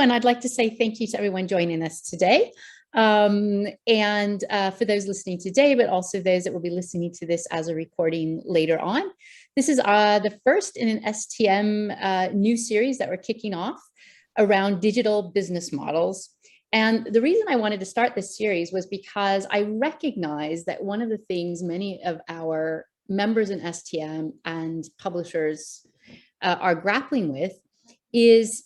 and I'd like to say thank you to everyone joining us today. For those listening today, but also those that will be listening to this as a recording later on. This is the first in an STM new series that we're kicking off around digital business models. And the reason I wanted to start this series was because I recognize that one of the things many of our members in STM and publishers are grappling with is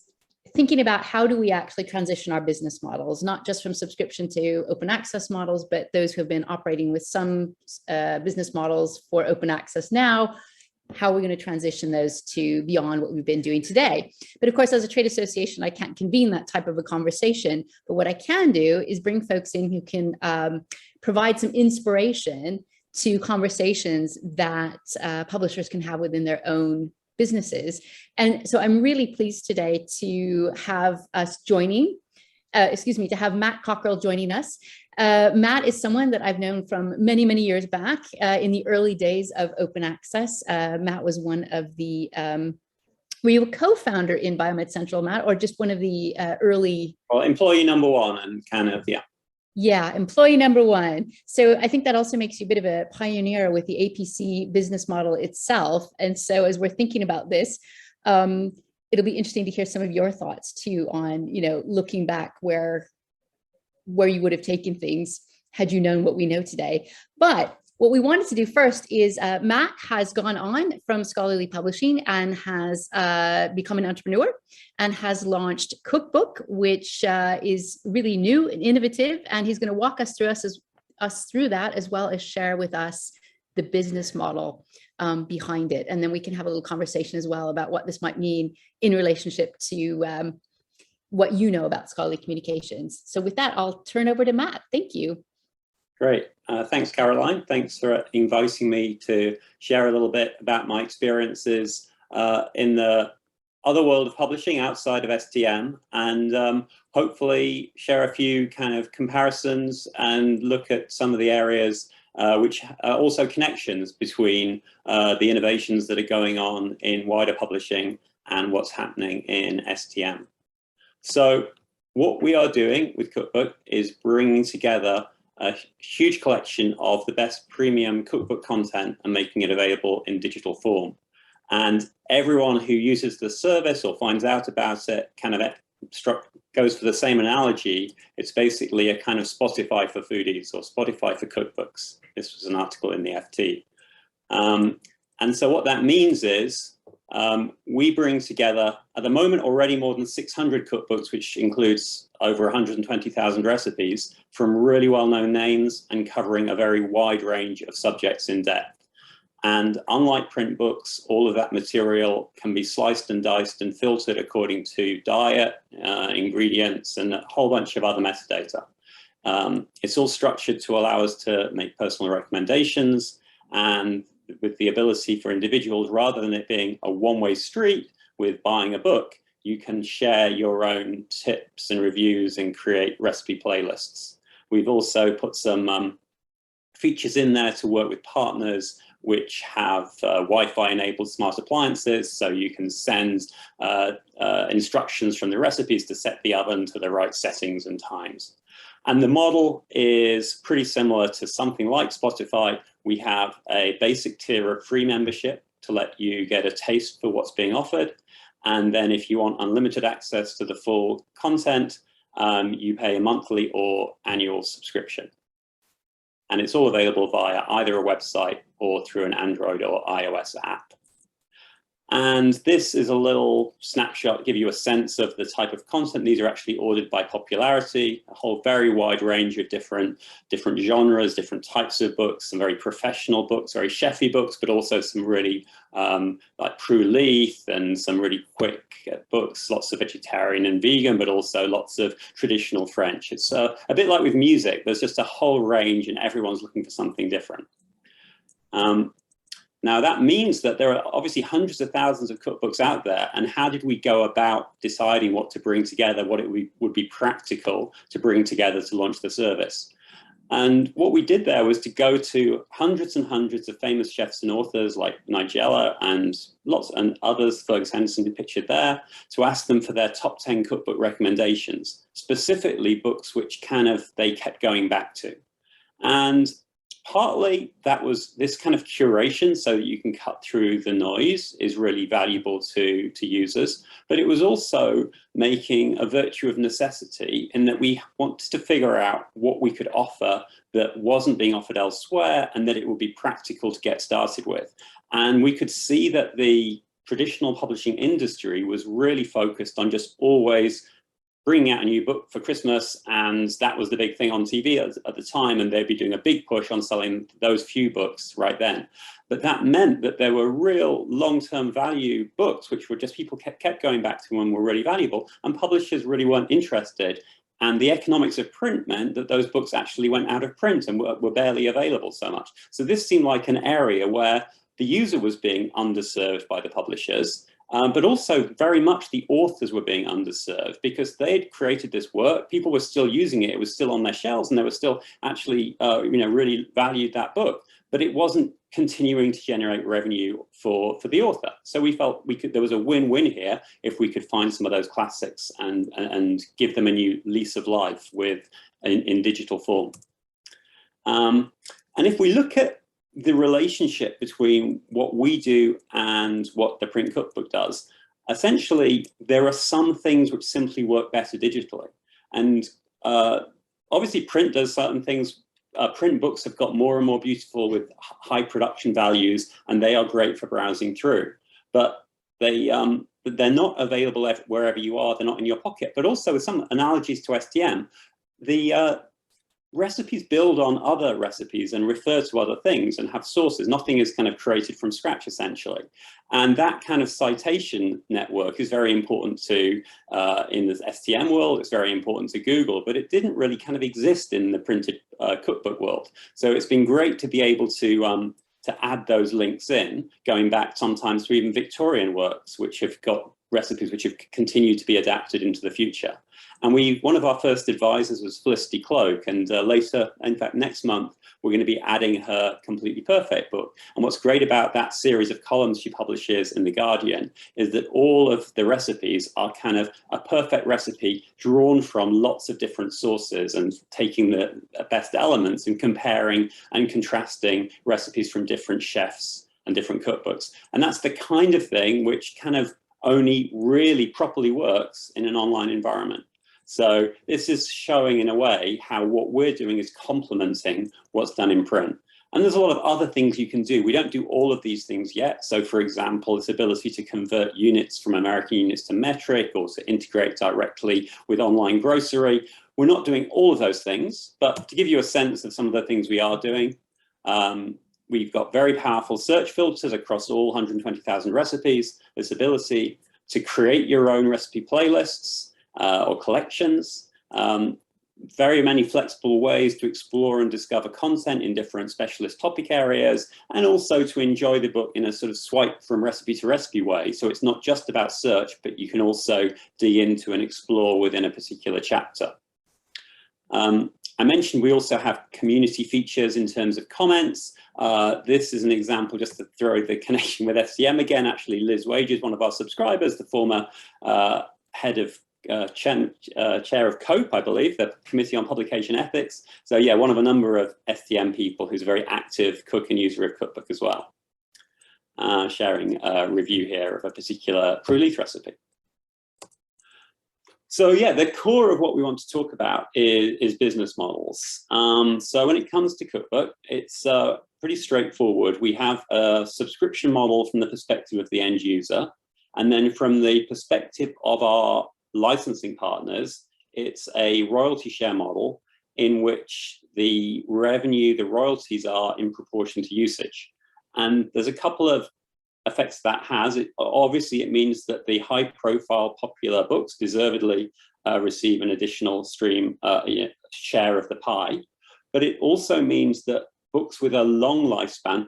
thinking about how do we actually transition our business models, not just from subscription to open access models, but those who have been operating with some business models for open access now, how are we going to transition those to beyond what we've been doing today? But of course, as a trade association, I can't convene that type of a conversation. But what I can do is bring folks in who can provide some inspiration to conversations that publishers can have within their own businesses. And so I'm really pleased today to have us to have Matt Cockrell joining us. Matt is someone that I've known from many, many years back in the early days of open access. Matt was one of the, were you a co-founder in Biomed Central, Matt, or just one of the early? Well, employee number one and kind of, yeah. Yeah, employee number one. So I think that also makes you a bit of a pioneer with the APC business model itself. And so as we're thinking about this, it'll be interesting to hear some of your thoughts too on, looking back where you would have taken things had you known what we know today. But what we wanted to do first is Matt has gone on from scholarly publishing and has become an entrepreneur and has launched Cookbook, which is really new and innovative. And he's going to walk us through that, as well as share with us the business model behind it. And then we can have a little conversation as well about what this might mean in relationship to what you know about scholarly communications. So with that, I'll turn over to Matt. Thank you. Great. Thanks, Caroline. Thanks for inviting me to share a little bit about my experiences in the other world of publishing outside of STM, and hopefully share a few kind of comparisons and look at some of the areas which are also connections between the innovations that are going on in wider publishing and what's happening in STM. So what we are doing with Cookbook is bringing together a huge collection of the best premium cookbook content and making it available in digital form. And everyone who uses the service or finds out about it kind of goes for the same analogy. It's basically a kind of Spotify for foodies or Spotify for cookbooks. This was an article in the FT. And so what that means is we bring together, at the moment, already more than 600 cookbooks, which includes over 120,000 recipes from really well-known names and covering a very wide range of subjects in depth. And unlike print books, all of that material can be sliced and diced and filtered according to diet, ingredients, and a whole bunch of other metadata. It's all structured to allow us to make personal recommendations, and with the ability for individuals, rather than it being a one-way street with buying a book, you can share your own tips and reviews and create recipe playlists. We've also put some features in there to work with partners which have Wi-Fi enabled smart appliances, so you can send instructions from the recipes to set the oven to the right settings and times. And the model is pretty similar to something like Spotify. We have a basic tier of free membership to let you get a taste for what's being offered. And then if you want unlimited access to the full content, you pay a monthly or annual subscription. And it's all available via either a website or through an Android or iOS app. And this is a little snapshot to give you a sense of the type of content. These are actually ordered by popularity, a whole very wide range of different genres, different types of books, some very professional books, very chefy books, but also some really like Prue Leith and some really quick books, lots of vegetarian and vegan, but also lots of traditional French. It's a bit like with music. There's just a whole range and everyone's looking for something different. Now, that means that there are obviously hundreds of thousands of cookbooks out there. And how did we go about deciding what to bring together, what it would be practical to bring together to launch the service? And what we did there was to go to hundreds and hundreds of famous chefs and authors like Nigella and lots and others, Fergus Henderson pictured there, to ask them for their top 10 cookbook recommendations, specifically books which they kept going back to. And partly that was this kind of curation so that you can cut through the noise is really valuable to users, but it was also making a virtue of necessity in that we wanted to figure out what we could offer that wasn't being offered elsewhere and that it would be practical to get started with. And we could see that the traditional publishing industry was really focused on just always bringing out a new book for Christmas, and that was the big thing on TV at the time, and they'd be doing a big push on selling those few books right then. But that meant that there were real long-term value books, which were just people kept going back to and were really valuable, and publishers really weren't interested. And the economics of print meant that those books actually went out of print and were barely available so much. So this seemed like an area where the user was being underserved by the publishers, but also very much the authors were being underserved because they'd created this work, people were still using it, it was still on their shelves, and they were still actually, really valued that book, but it wasn't continuing to generate revenue for the author. So we felt there was a win-win here if we could find some of those classics and give them a new lease of life in digital form. And if we look at the relationship between what we do and what the print cookbook does, essentially there are some things which simply work better digitally. And obviously print does certain things. Print books have got more and more beautiful with high production values, and they are great for browsing through. But they're not available wherever you are, they're not in your pocket. But also with some analogies to STM, the recipes build on other recipes and refer to other things and have sources. Nothing is kind of created from scratch, essentially. And that kind of citation network is very important to, in the STM world, it's very important to Google, but it didn't really kind of exist in the printed cookbook world. So it's been great to be able to add those links in, going back sometimes to even Victorian works, which have got recipes which have continued to be adapted into the future. And one of our first advisors was Felicity Cloak, and later, in fact, next month, we're going to be adding her Completely Perfect book. And what's great about that series of columns she publishes in The Guardian is that all of the recipes are kind of a perfect recipe drawn from lots of different sources and taking the best elements and comparing and contrasting recipes from different chefs and different cookbooks. And that's the kind of thing which kind of only really properly works in an online environment. So this is showing in a way how what we're doing is complementing what's done in print. And there's a lot of other things you can do. We don't do all of these things yet. So for example, this ability to convert units from American units to metric, or to integrate directly with online grocery. We're not doing all of those things, but to give you a sense of some of the things we are doing, we've got very powerful search filters across all 120,000 recipes, this ability to create your own recipe playlists or collections, very many flexible ways to explore and discover content in different specialist topic areas, and also to enjoy the book in a sort of swipe from recipe to recipe way. So it's not just about search, but you can also dig into and explore within a particular chapter. I mentioned we also have community features in terms of comments. This is an example just to throw the connection with STM again. Actually, Liz Wage is one of our subscribers, the former head of chair of COPE, I believe, the Committee on Publication Ethics. So yeah, one of a number of STM people who's a very active cook and user of cookbook as well. Sharing a review here of a particular Prou-Leith recipe. So yeah, the core of what we want to talk about is business models. So when it comes to cookbook, it's pretty straightforward. We have a subscription model from the perspective of the end user. And then from the perspective of our licensing partners, it's a royalty share model in which the revenue, the royalties are in proportion to usage. And there's a couple of effects that has. Obviously, it means that the high-profile popular books deservedly receive an additional stream share of the pie. But it also means that books with a long lifespan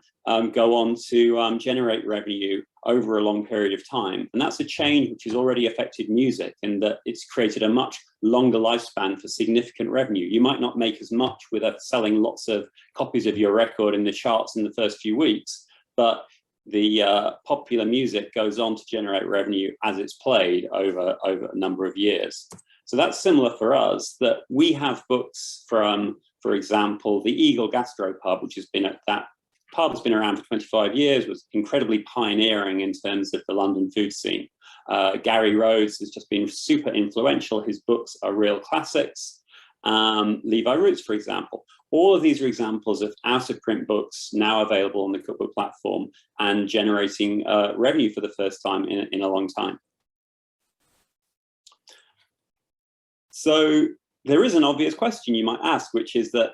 go on to generate revenue over a long period of time. And that's a change which has already affected music in that it's created a much longer lifespan for significant revenue. You might not make as much with selling lots of copies of your record in the charts in the first few weeks, but the popular music goes on to generate revenue as it's played over a number of years. So that's similar for us, that we have books from, for example, the Eagle Gastropub, which has been at that pub has been around for 25 years, was incredibly pioneering in terms of the London food scene. Gary Rhodes has just been super influential. His books are real classics. Levi Roots, for example. All of these are examples of out-of-print books now available on the Cookbook platform and generating revenue for the first time in a long time. So there is an obvious question you might ask, which is that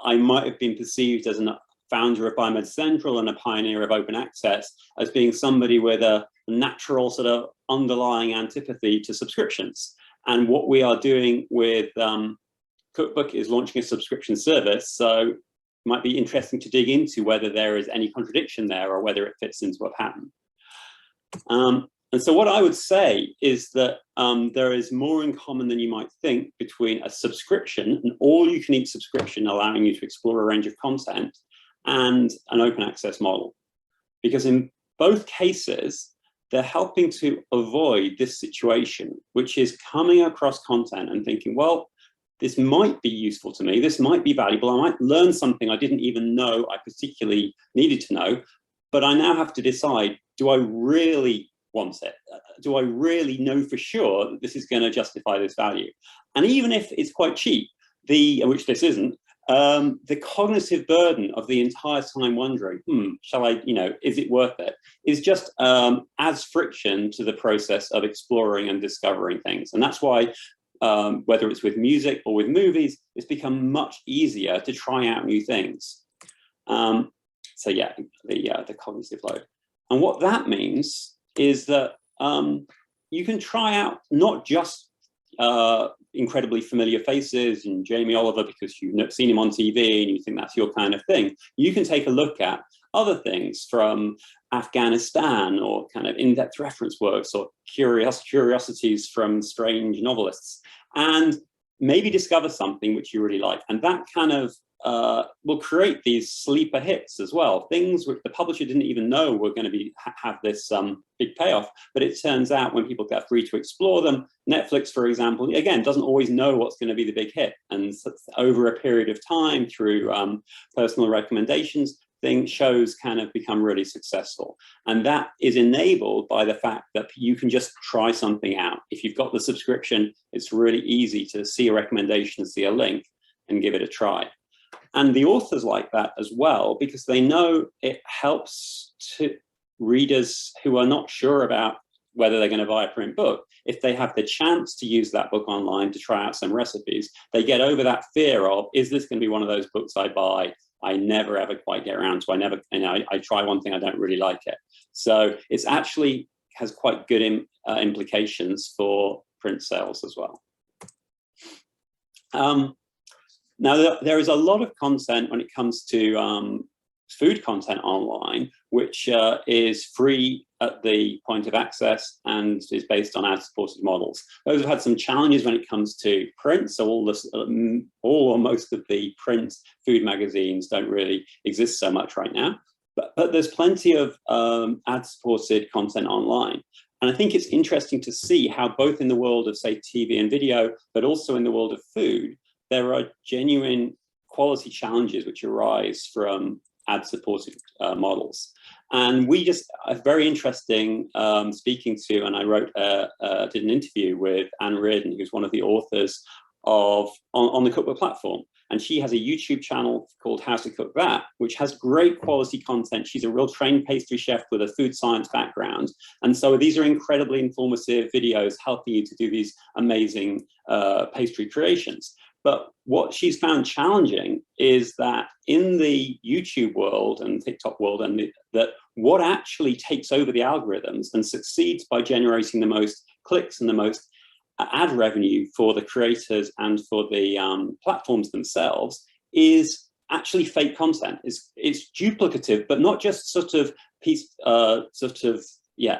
I might have been perceived as a founder of Biomed Central and a pioneer of open access as being somebody with a natural sort of underlying antipathy to subscriptions. And what we are doing with Cookbook is launching a subscription service. So it might be interesting to dig into whether there is any contradiction there or whether it fits into a pattern. And so what I would say is that there is more in common than you might think between a subscription, an all-you-can-eat subscription allowing you to explore a range of content, and an open access model. Because in both cases, they're helping to avoid this situation, which is coming across content and thinking, well, this might be useful to me, this might be valuable, I might learn something I didn't even know I particularly needed to know, but I now have to decide, do I really want it? Do I really know for sure that this is going to justify this value? And even if it's quite cheap, which this isn't, the cognitive burden of the entire time wondering, shall I, is it worth it, is just adds friction to the process of exploring and discovering things. And that's why, whether it's with music or with movies, it's become much easier to try out new things. So yeah, the cognitive load. And what that means is that you can try out not just incredibly familiar faces and Jamie Oliver because you've seen him on TV and you think that's your kind of thing. You can take a look at other things from Afghanistan or kind of in-depth reference works or curiosities from strange novelists and maybe discover something which you really like. And that kind of will create these sleeper hits as well, things which the publisher didn't even know were going to have this big payoff. But it turns out when people get free to explore them, Netflix, for example, again, doesn't always know what's going to be the big hit. And over a period of time through personal recommendations, shows kind of become really successful. And that is enabled by the fact that you can just try something out. If you've got the subscription, it's really easy to see a recommendation, see a link, and give it a try. And the authors like that as well, because they know it helps to readers who are not sure about whether they're going to buy a print book. If they have the chance to use that book online to try out some recipes, they get over that fear of, is this going to be one of those books I buy? I never ever quite get around to. I try one thing, I don't really like it. So it's actually has quite good implications for print sales as well. Now, there is a lot of content when it comes to food content online, which is free at the point of access and is based on ad-supported models. Those have had some challenges when it comes to print. So all or most of the print food magazines don't really exist so much right now. But there's plenty of ad-supported content online. And I think it's interesting to see how both in the world of, say, TV and video, but also in the world of food, there are genuine quality challenges which arise from ad-supported models. And we just are very interesting speaking to, and I did an interview with Ann Reardon, who's one of the authors on the Cookbook platform. And she has a YouTube channel called How to Cook That, which has great quality content. She's a real trained pastry chef with a food science background. And so these are incredibly informative videos helping you to do these amazing pastry creations. But what she's found challenging is that in the YouTube world and TikTok world, that what actually takes over the algorithms and succeeds by generating the most clicks and the most ad revenue for the creators and for the platforms themselves is actually fake content. It's duplicative, but not just sort of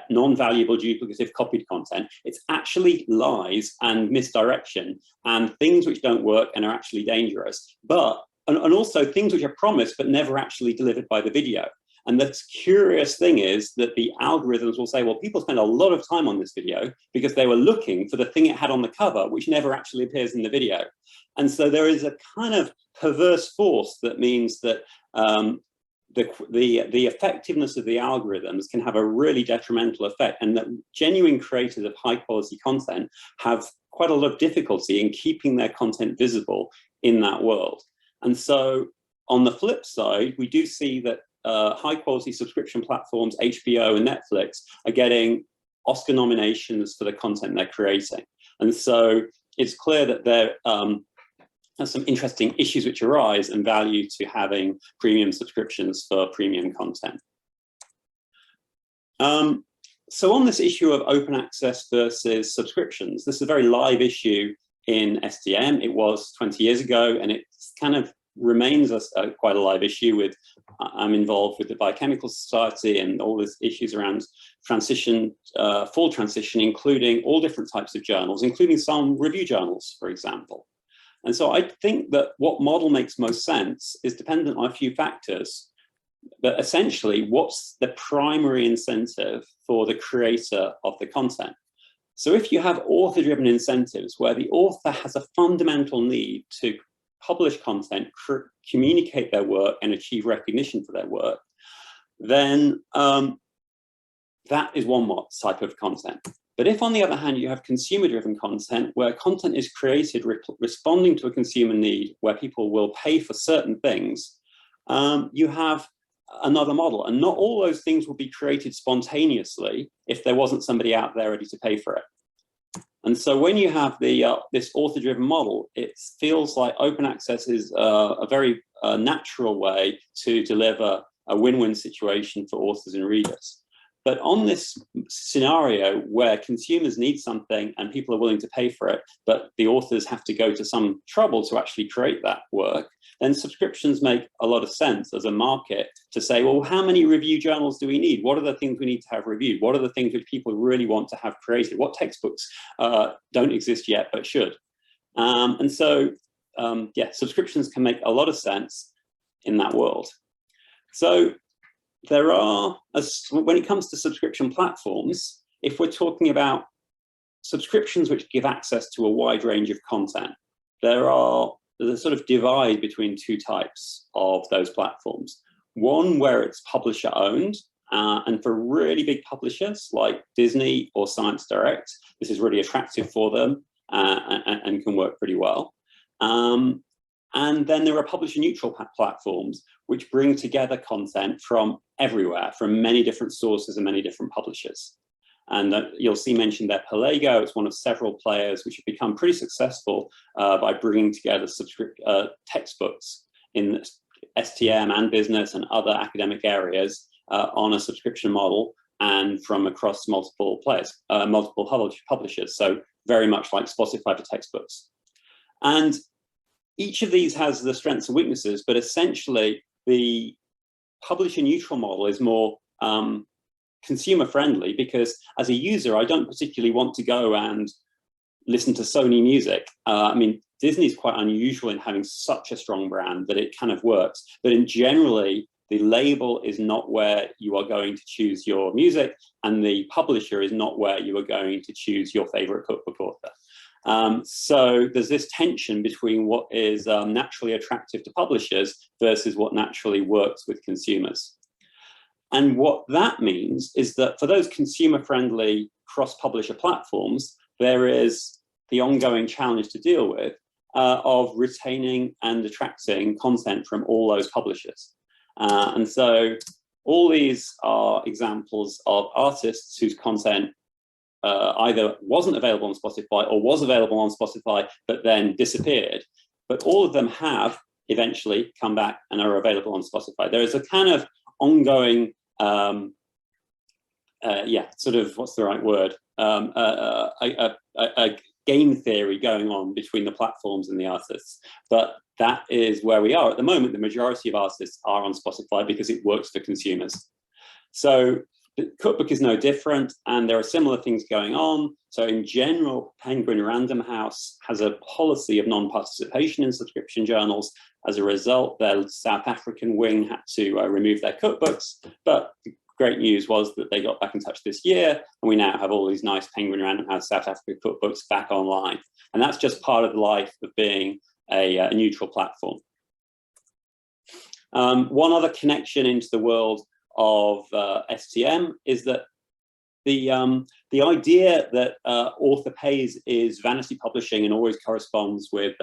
non-valuable duplicative copied content. It's actually lies and misdirection and things which don't work and are actually dangerous, and also things which are promised but never actually delivered by the video. And the curious thing is that the algorithms will say, well, people spend a lot of time on this video because they were looking for the thing it had on the cover, which never actually appears in the video. And so there is a kind of perverse force that means that the effectiveness of the algorithms can have a really detrimental effect, and that genuine creators of high quality content have quite a lot of difficulty in keeping their content visible in that world. And so on the flip side, we do see that high quality subscription platforms, HBO and Netflix, are getting Oscar nominations for the content they're creating. And so it's clear that there are some interesting issues which arise and value to having premium subscriptions for premium content. So on this issue of open access versus subscriptions, this is a very live issue in STM. It was 20 years ago, and it kind of remains quite a live issue. With I'm involved with the Biochemical Society and all these issues around transition, full transition, including all different types of journals, including some review journals, for example. And so I think that what model makes most sense is dependent on a few factors, but essentially what's the primary incentive for the creator of the content. So if you have author-driven incentives where the author has a fundamental need to publish content, communicate their work and achieve recognition for their work, then that is one type of content. But if, on the other hand, you have consumer-driven content where content is created responding to a consumer need, where people will pay for certain things, you have another model. And not all those things will be created spontaneously if there wasn't somebody out there ready to pay for it. And so when you have this author-driven model, it feels like open access is a very natural way to deliver a win-win situation for authors and readers. But on this scenario where consumers need something and people are willing to pay for it, but the authors have to go to some trouble to actually create that work, then subscriptions make a lot of sense as a market to say, well, how many review journals do we need? What are the things we need to have reviewed? What are the things which people really want to have created? What textbooks don't exist yet but should? And so, yeah, subscriptions can make a lot of sense in that world. So there are, when it comes to subscription platforms, if we're talking about subscriptions which give access to a wide range of content, there's a sort of divide between two types of those platforms. One where it's publisher owned, and for really big publishers like Disney or Science Direct, this is really attractive for them and can work pretty well. And then there are publisher neutral platforms which bring together content from everywhere, from many different sources and many different publishers. And you'll see mentioned there Pelago. It's one of several players which have become pretty successful by bringing together textbooks in STM and business and other academic areas on a subscription model and from across multiple players, multiple publishers. So very much like Spotify for textbooks. And each of these has the strengths and weaknesses, but essentially the publisher neutral model is more consumer friendly, because as a user, I don't particularly want to go and listen to Sony music. I mean, Disney is quite unusual in having such a strong brand that it kind of works, but in generally, the label is not where you are going to choose your music, and the publisher is not where you are going to choose your favorite cookbook author. So there's this tension between what is naturally attractive to publishers versus what naturally works with consumers. And what that means is that for those consumer-friendly cross-publisher platforms, there is the ongoing challenge to deal with of retaining and attracting content from all those publishers. And so all these are examples of artists whose content either wasn't available on Spotify or was available on Spotify, but then disappeared. But all of them have eventually come back and are available on Spotify. There is a kind of ongoing, yeah, sort of, what's the right word? A game theory going on between the platforms and the artists. But that is where we are at the moment. The majority of artists are on Spotify because it works for consumers. So the cookbook is no different, and there are similar things going on. So in general, Penguin Random House has a policy of non-participation in subscription journals. As a result, their South African wing had to remove their cookbooks. But the great news was that they got back in touch this year, and we now have all these nice Penguin Random House South Africa cookbooks back online. And that's just part of the life of being a neutral platform. One other connection into the world of STM is that the idea that author pays is vanity publishing and always corresponds with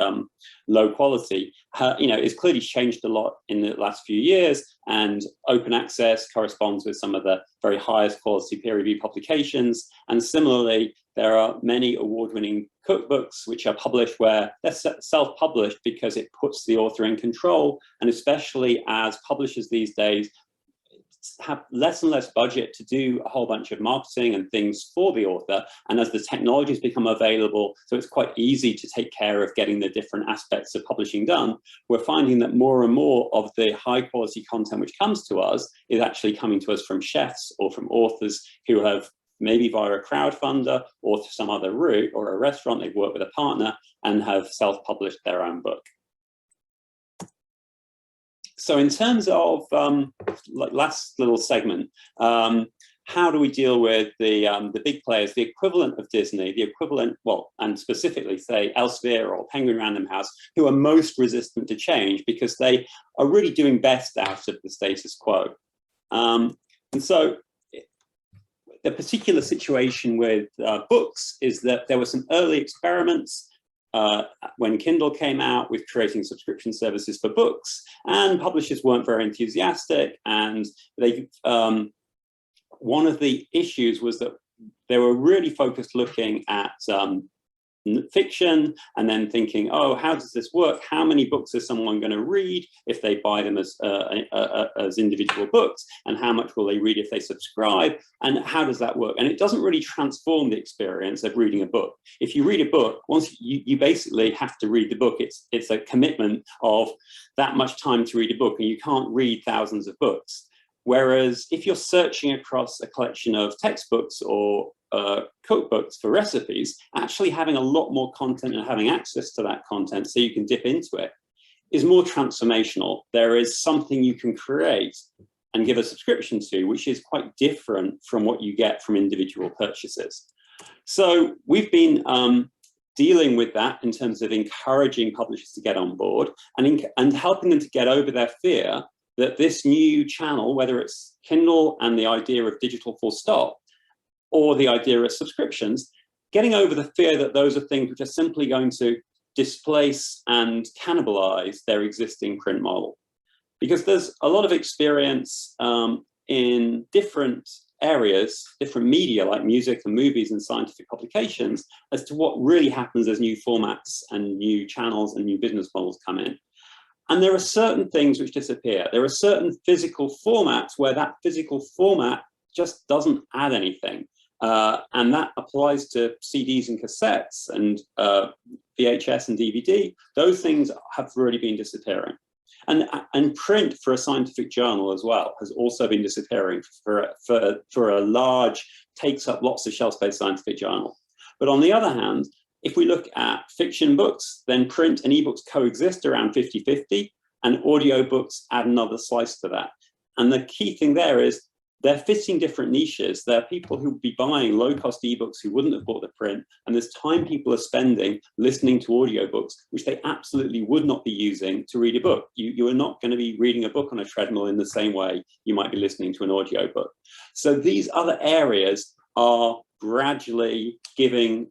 low quality, is clearly changed a lot in the last few years, and open access corresponds with some of the very highest quality peer review publications. And similarly, there are many award-winning cookbooks which are published where they're self-published because it puts the author in control, and especially as publishers these days have less and less budget to do a whole bunch of marketing and things for the author, and as the technologies become available, so it's quite easy to take care of getting the different aspects of publishing done, we're finding that more and more of the high quality content which comes to us is actually coming to us from chefs or from authors who have, maybe via a crowdfunder or to some other route, or a restaurant, they've worked with a partner and have self-published their own book. So in terms of last little segment, how do we deal with the big players, the equivalent of Disney, the equivalent, well, and specifically say Elsevier or Penguin Random House, who are most resistant to change because they are really doing best out of the status quo. And so the particular situation with books is that there were some early experiments when Kindle came out with creating subscription services for books, and publishers weren't very enthusiastic. And they, one of the issues was that they were really focused looking at fiction and then thinking, oh, how does this work? How many books is someone going to read if they buy them as individual books? And how much will they read if they subscribe? And how does that work? And it doesn't really transform the experience of reading a book. If you read a book, once you basically have to read the book, it's a commitment of that much time to read a book, and you can't read thousands of books. Whereas if you're searching across a collection of textbooks or cookbooks for recipes, actually having a lot more content and having access to that content so you can dip into it is more transformational. There is something you can create and give a subscription to, which is quite different from what you get from individual purchases. So we've been dealing with that in terms of encouraging publishers to get on board and helping them to get over their fear that this new channel, whether it's Kindle and the idea of digital full stop, or the idea of subscriptions, getting over the fear that those are things which are simply going to displace and cannibalize their existing print model. Because there's a lot of experience in different areas, different media like music and movies and scientific publications, as to what really happens as new formats and new channels and new business models come in. And there are certain things which disappear. There are certain physical formats where that physical format just doesn't add anything. And that applies to CDs and cassettes and VHS and DVD. Those things have really been disappearing. And print for a scientific journal as well has also been disappearing for a large, takes up lots of shelf space scientific journal. But on the other hand, if we look at fiction books, then print and ebooks coexist around 50-50, and audiobooks add another slice to that. And the key thing there is they're fitting different niches. There are people who would be buying low-cost ebooks who wouldn't have bought the print, and there's time people are spending listening to audiobooks, which they absolutely would not be using to read a book. You are not going to be reading a book on a treadmill in the same way you might be listening to an audiobook. So these other areas are gradually giving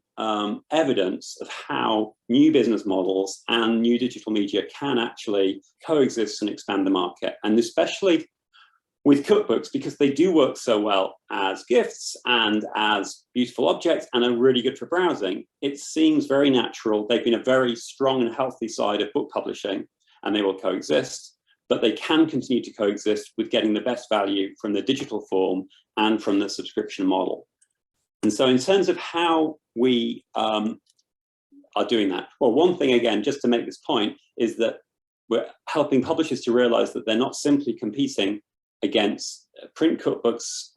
evidence of how new business models and new digital media can actually coexist and expand the market. And especially with cookbooks, because they do work so well as gifts and as beautiful objects and are really good for browsing, it seems very natural. They've been a very strong and healthy side of book publishing, and they will coexist, but they can continue to coexist with getting the best value from the digital form and from the subscription model. And so in terms of how we are doing that. Well, one thing, again, just to make this point, is that we're helping publishers to realize that they're not simply competing against print cookbooks.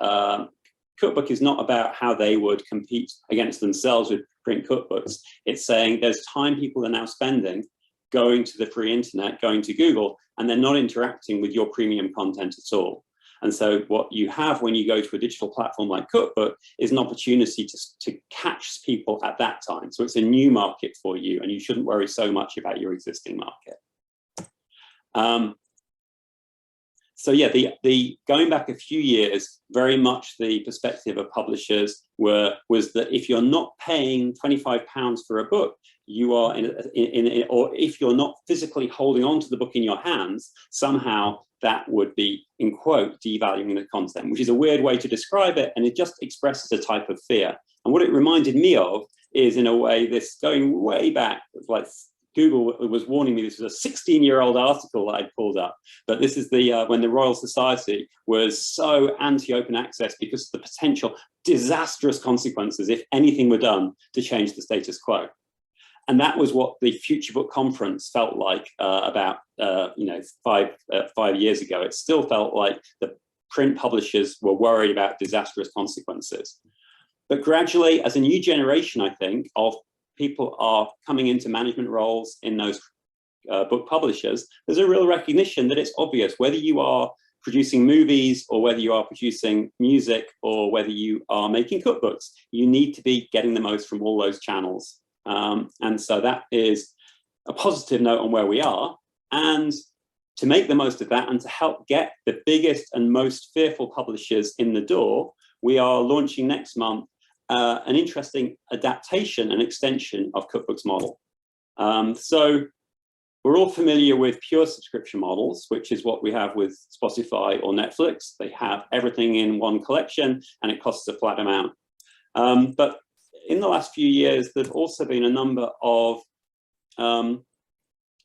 Cookbook is not about how they would compete against themselves with print cookbooks. It's saying there's time people are now spending going to the free internet, going to Google, and they're not interacting with your premium content at all. And so what you have when you go to a digital platform like Cookbook is an opportunity to catch people at that time. So it's a new market for you, and you shouldn't worry so much about your existing market. So yeah, the going back a few years, very much the perspective of publishers was that if you're not paying £25 for a book, you are or if you're not physically holding on to the book in your hands, somehow that would be, in quote, devaluing the content, which is a weird way to describe it, and it just expresses a type of fear. And what it reminded me of is, in a way, this going way back, like Google was warning me, this was a 16-year-old article that I'd pulled up, but this is the when the Royal Society was so anti-open access because of the potential disastrous consequences if anything were done to change the status quo. And that was what the Future Book Conference felt like about 5 years ago. It still felt like the print publishers were worried about disastrous consequences. But gradually, as a new generation, I think, of people are coming into management roles in those book publishers, there's a real recognition that it's obvious, whether you are producing movies or whether you are producing music or whether you are making cookbooks, you need to be getting the most from all those channels. And so that is a positive note on where we are. And to make the most of that and to help get the biggest and most fearful publishers in the door, we are launching next month an interesting adaptation and extension of Cookbook's model. So we're all familiar with pure subscription models, which is what we have with Spotify or Netflix. They have everything in one collection and it costs a flat amount. But in the last few years, there've also been a number of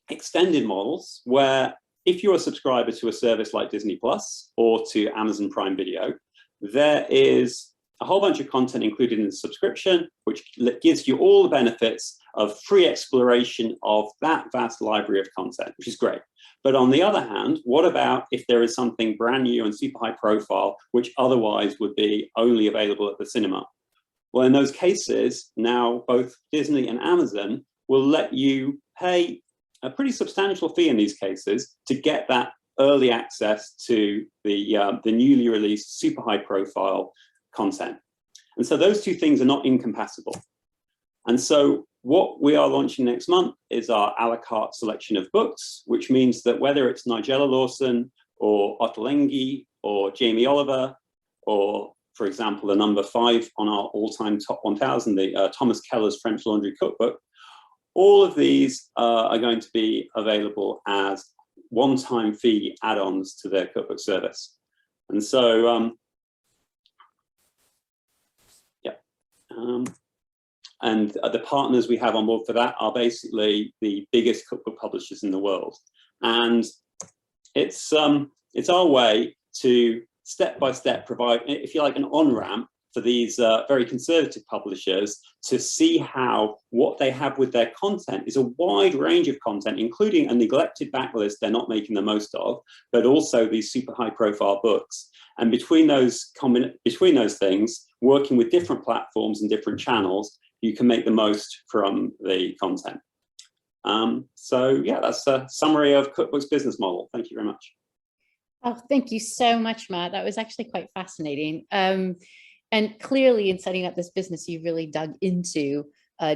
extended models where if you're a subscriber to a service like Disney Plus or to Amazon Prime Video, there is a whole bunch of content included in the subscription, which gives you all the benefits of free exploration of that vast library of content, which is great. But on the other hand, what about if there is something brand new and super high profile, which otherwise would be only available at the cinema? Well, in those cases, now both Disney and Amazon will let you pay a pretty substantial fee in these cases to get that early access to the newly released super high profile content. And so those two things are not incompatible. And so what we are launching next month is our a la carte selection of books, which means that whether it's Nigella Lawson or Ottolenghi or Jamie Oliver, or for example, the number 5 on our all-time top 1000, the Thomas Keller's French Laundry Cookbook, all of these are going to be available as one-time fee add-ons to their cookbook service. And so, and the partners we have on board for that are basically the biggest cookbook publishers in the world. And it's our way to step-by-step provide, if you like, an on-ramp for these very conservative publishers to see how what they have with their content is a wide range of content, including a neglected backlist they're not making the most of, but also these super high-profile books. And between those things, working with different platforms and different channels, you can make the most from the content. So yeah, that's a summary of Cookbook's business model. Thank you very much. Oh, thank you so much, Matt. That was actually quite fascinating. And clearly in setting up this business, you really dug into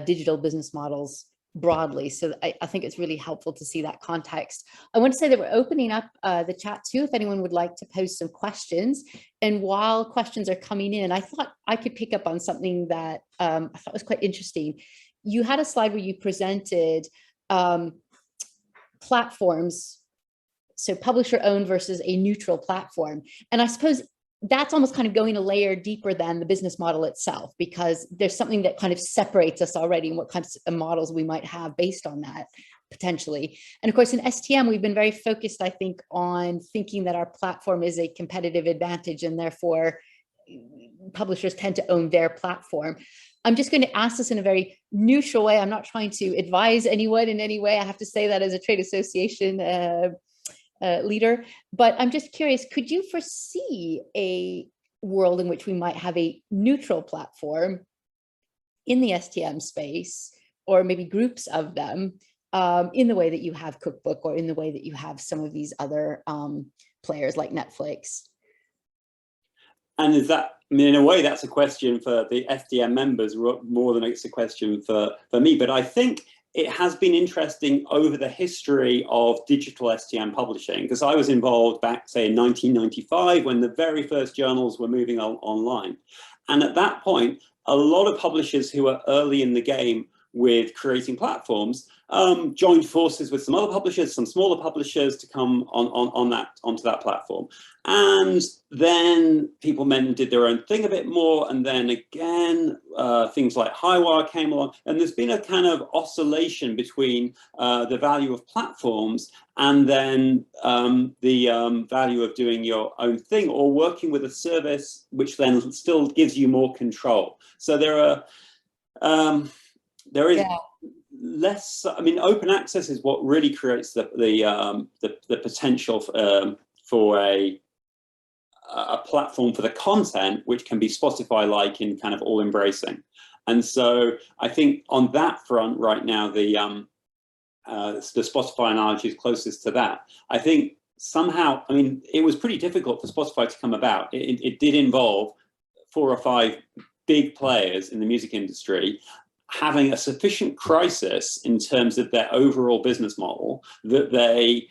digital business models broadly. So I think it's really helpful to see that context. I want to say that we're opening up the chat too, if anyone would like to post some questions. And while questions are coming in, I thought I could pick up on something that I thought was quite interesting. You had a slide where you presented platforms, so publisher owned versus a neutral platform. And I suppose that's almost kind of going a layer deeper than the business model itself, because there's something that kind of separates us already and what kinds of models we might have based on that potentially. And of course, in STM, we've been very focused, I think, on thinking that our platform is a competitive advantage and therefore publishers tend to own their platform. I'm just going to ask this in a very neutral way. I'm not trying to advise anyone in any way. I have to say that as a trade association leader, but I'm just curious, could you foresee a world in which we might have a neutral platform in the STM space, or maybe groups of them, in the way that you have Cookbook, or in the way that you have some of these other players like Netflix? And is that, I mean, in a way, that's a question for the STM members more than it's a question for me. But I think it has been interesting over the history of digital STM publishing, because I was involved back, say, in 1995, when the very first journals were moving online. And at that point, a lot of publishers who were early in the game with creating platforms joined forces with some other publishers, some smaller publishers, to come onto that platform. And then people did their own thing a bit more, and then again things like Highwire came along, and there's been a kind of oscillation between the value of platforms and then the value of doing your own thing, or working with a service which then still gives you more control. So there is less. I mean, open access is what really creates the potential for a platform for the content, which can be Spotify-like in kind of all embracing. And so I think on that front right now, the Spotify analogy is closest to that. I think somehow, I mean, it was pretty difficult for Spotify to come about. It did involve 4 or 5 big players in the music industry having a sufficient crisis in terms of their overall business model that they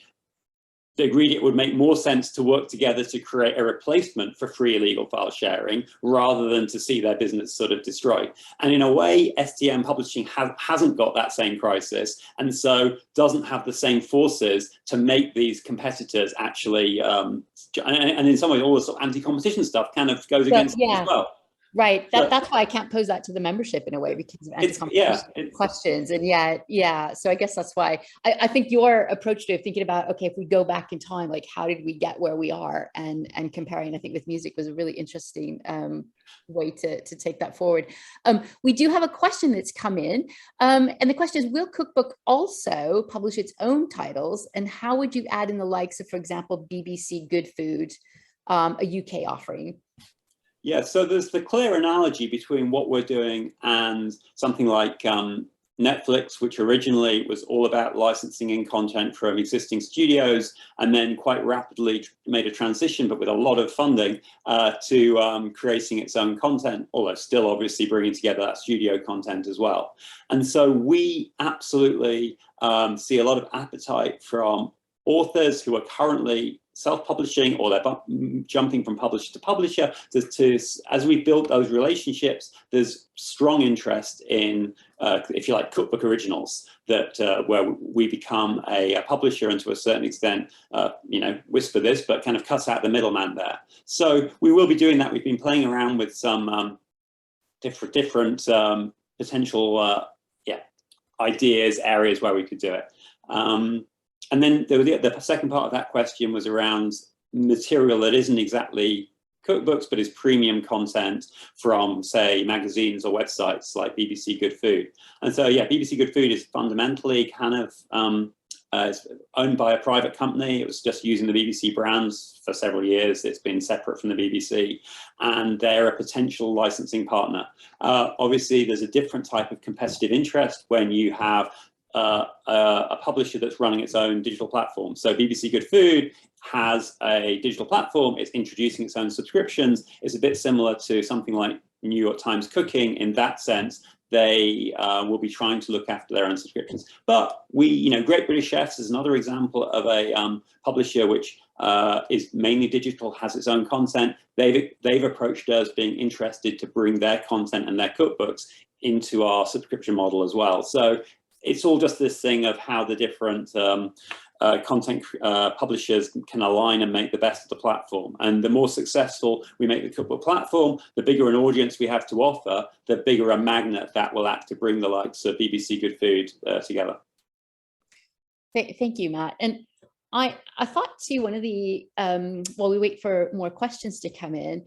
agreed it would make more sense to work together to create a replacement for free illegal file sharing, rather than to see their business sort of destroyed. And in a way, STM publishing hasn't got that same crisis, and so doesn't have the same forces to make these competitors actually, and in some ways, all the sort of anti-competition stuff kind of goes against it as well. Right. That's why I can't pose that to the membership in a way, because of anti-competition questions. And so I guess that's why I think your approach to thinking about, okay, if we go back in time, like how did we get where we are, and comparing, I think, with music was a really interesting way to take that forward. We do have a question that's come in, and the question is, will Cookbook also publish its own titles, and how would you add in the likes of, for example, BBC Good Food, a UK offering? Yeah, so there's the clear analogy between what we're doing and something like Netflix, which originally was all about licensing in content from existing studios, and then quite rapidly made a transition, but with a lot of funding, to creating its own content, although still obviously bringing together that studio content as well. And so we absolutely see a lot of appetite from authors who are currently self-publishing, or they're jumping from publisher to publisher. As we build those relationships, there's strong interest in, if you like, Cookbook originals, that where we become a publisher, and to a certain extent, whisper this, but kind of cut out the middleman there. So we will be doing that. We've been playing around with some different potential ideas, areas where we could do it. And then the second part of that question was around material that isn't exactly cookbooks, but is premium content from, say, magazines or websites like BBC Good Food. And so, yeah, BBC Good Food is fundamentally kind of it's owned by a private company. It was just using the BBC brands for several years. It's been separate from the BBC, and they're a potential licensing partner. Obviously, there's a different type of competitive interest when you have a publisher that's running its own digital platform. So BBC Good Food has a digital platform. It's introducing its own subscriptions. It's a bit similar to something like New York Times Cooking in that sense. They will be trying to look after their own subscriptions. But we, Great British Chefs is another example of a publisher which is mainly digital, has its own content. They've approached us being interested to bring their content and their cookbooks into our subscription model as well. So it's all just this thing of how the different content publishers can align and make the best of the platform. And the more successful we make the cookbook platform, the bigger an audience we have to offer, the bigger a magnet that will act to bring the likes of BBC Good Food together. Thank you, Matt. And I thought too, one of the, while we wait for more questions to come in,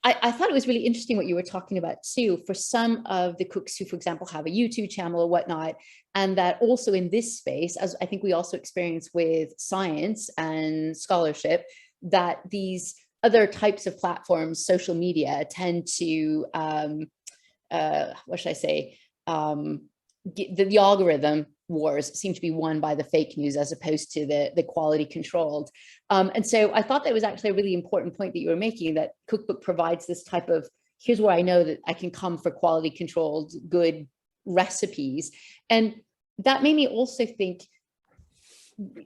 I thought it was really interesting what you were talking about too, for some of the cooks who, for example, have a YouTube channel or whatnot, and that also in this space, as I think we also experience with science and scholarship, that these other types of platforms, social media, tend to, what should I say, the algorithm wars seem to be won by the fake news as opposed to the quality controlled. And so I thought that was actually a really important point that you were making, that Cookbook provides this type of, here's where I know that I can come for quality controlled, good recipes. And that made me also think,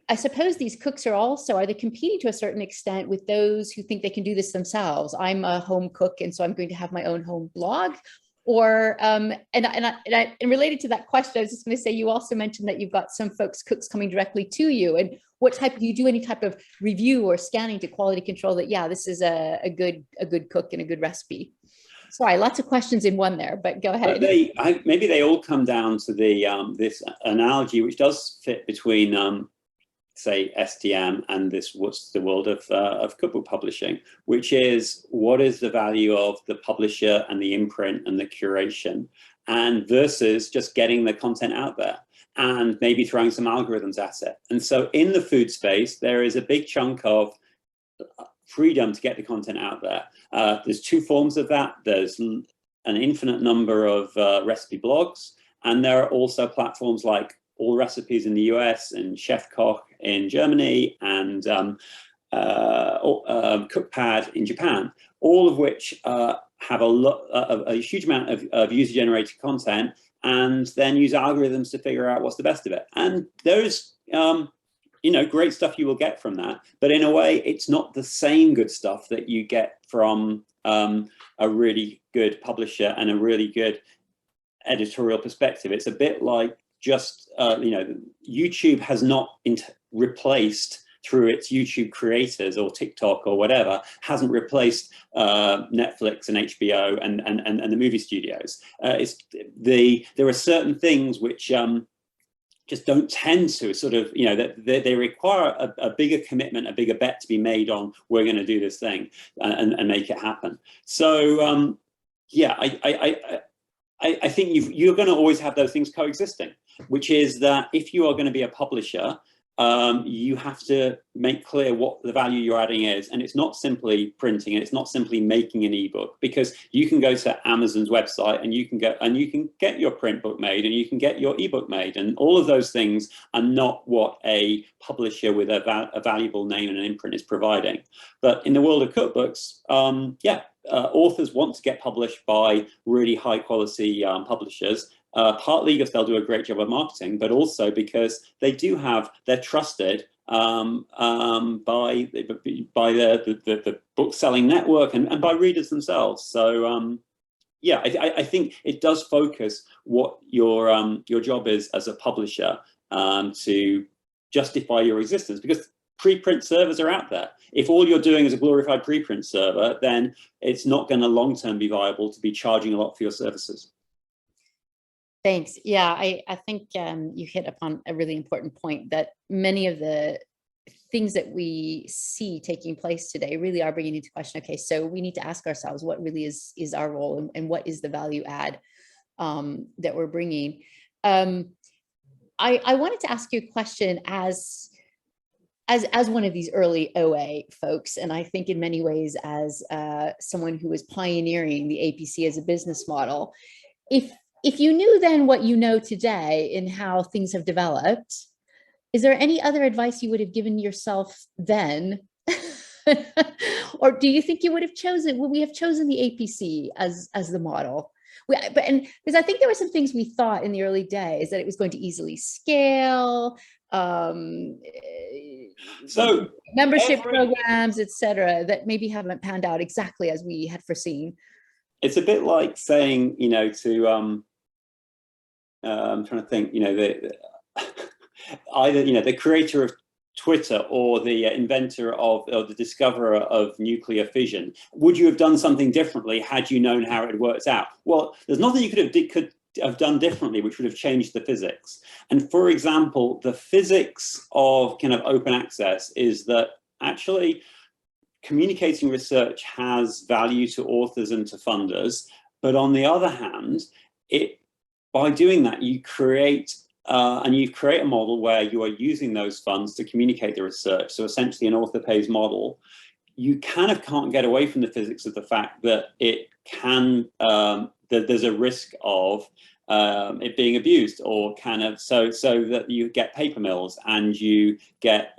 I suppose these cooks are they competing to a certain extent with those who think they can do this themselves? I'm a home cook, and so I'm going to have my own home blog. Or and related to that question, I was just going to say, you also mentioned that you've got some cooks coming directly to you, and what type, do you do any type of review or scanning to quality control that, yeah, this is a good cook and a good recipe? Sorry, lots of questions in one there, but go ahead. But maybe they all come down to the this analogy, which does fit between say STM and what's the world of cookbook publishing, which is, what is the value of the publisher and the imprint and the curation, and versus just getting the content out there and maybe throwing some algorithms at it. And so in the food space, there is a big chunk of freedom to get the content out there. There's two forms of that. There's an infinite number of recipe blogs, and there are also platforms like All Recipes in the US and Chef Koch in Germany and Cookpad in Japan, all of which have a huge amount of user-generated content, and then use algorithms to figure out what's the best of it. And there's great stuff you will get from that, but in a way, it's not the same good stuff that you get from a really good publisher and a really good editorial perspective. It's a bit like just YouTube has not replaced, through its YouTube creators or TikTok or whatever, hasn't replaced Netflix and HBO and the movie studios. There are certain things which just don't tend to sort of, they require a bigger commitment, a bigger bet to be made on, we're going to do this thing and make it happen. So yeah, I think you're going to always have those things coexisting, which is that if you are going to be a publisher, you have to make clear what the value you're adding is. And it's not simply printing, and it's not simply making an ebook, because you can go to Amazon's website and you can get your print book made, and you can get your ebook made, and all of those things are not what a publisher with a valuable name and an imprint is providing. But in the world of cookbooks, authors want to get published by really high quality publishers. Partly because they'll do a great job of marketing, but also because they're trusted by the book selling network and by readers themselves. So yeah, I think it does focus what your job is as a publisher to justify your existence, because preprint servers are out there. If all you're doing is a glorified preprint server, then it's not going to long-term be viable to be charging a lot for your services. Thanks. Yeah, I think you hit upon a really important point, that many of the things that we see taking place today really are bringing into question, okay, so we need to ask ourselves, what really is our role, and what is the value add that we're bringing? I wanted to ask you a question as one of these early OA folks, and I think in many ways as someone who was pioneering the APC as a business model. If you knew then what you know today in how things have developed, is there any other advice you would have given yourself then? Or do you think you would have chosen, would we have chosen the APC as the model? Because I think there were some things we thought in the early days, that it was going to easily scale, so membership programs, etc., that maybe haven't panned out exactly as we had foreseen. It's a bit like saying, to I'm trying to think, either the creator of Twitter or the inventor or the discoverer of nuclear fission, would you have done something differently had you known how it worked out? Well, there's nothing you could have done differently which would have changed the physics. And for example, the physics of kind of open access is that actually communicating research has value to authors and to funders, but on the other hand, by doing that, you create a model where you are using those funds to communicate the research. So essentially an author pays model. You kind of can't get away from the physics of the fact that that there's a risk of it being abused, or kind of so that you get paper mills and you get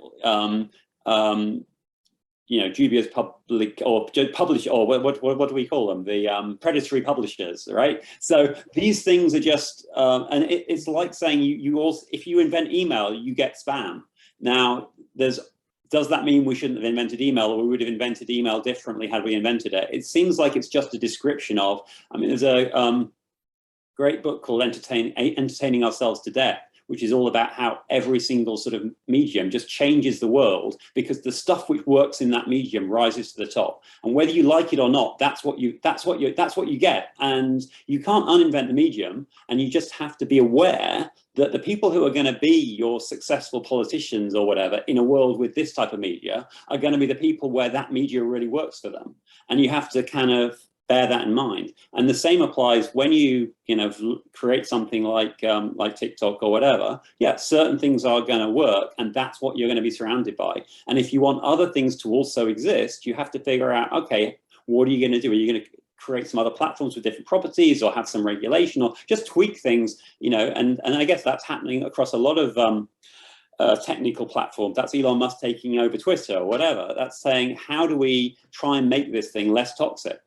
dubious public or publish, or what do we call them? The predatory publishers, right? So these things are just, and it's like saying you also, if you invent email, you get spam. Now, does that mean we shouldn't have invented email, or we would have invented email differently had we invented it? It seems like it's just a description of, I mean, there's a great book called Entertaining Ourselves to Death, which is all about how every single sort of medium just changes the world, because the stuff which works in that medium rises to the top, and whether you like it or not, that's what you get. And you can't uninvent the medium, and you just have to be aware that the people who are going to be your successful politicians or whatever in a world with this type of media are going to be the people where that media really works for them, and you have to kind of bear that in mind. And the same applies when you create something like TikTok or whatever. Yeah, certain things are going to work, and that's what you're going to be surrounded by. And if you want other things to also exist, you have to figure out, okay, what are you going to do? Are you going to create some other platforms with different properties, or have some regulation, or just tweak things? And I guess that's happening across a lot of technical platforms. That's Elon Musk taking over Twitter or whatever. That's saying, how do we try and make this thing less toxic?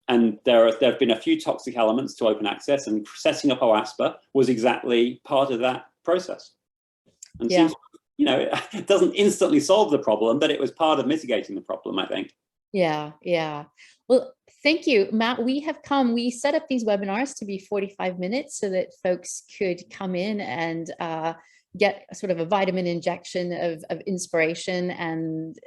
And there have been a few toxic elements to open access, and setting up OASPA was exactly part of that process. And yeah. seems, it doesn't instantly solve the problem, but it was part of mitigating the problem, I think. Yeah. Well, thank you, Matt. We set up these webinars to be 45 minutes so that folks could come in and get sort of a vitamin injection of inspiration and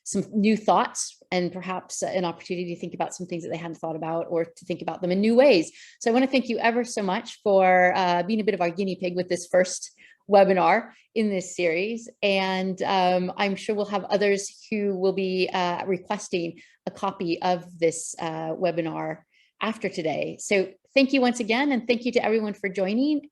some new thoughts, and perhaps an opportunity to think about some things that they hadn't thought about, or to think about them in new ways. So I want to thank you ever so much for being a bit of our guinea pig with this first webinar in this series. And I'm sure we'll have others who will be requesting a copy of this webinar after today. So thank you once again, and thank you to everyone for joining.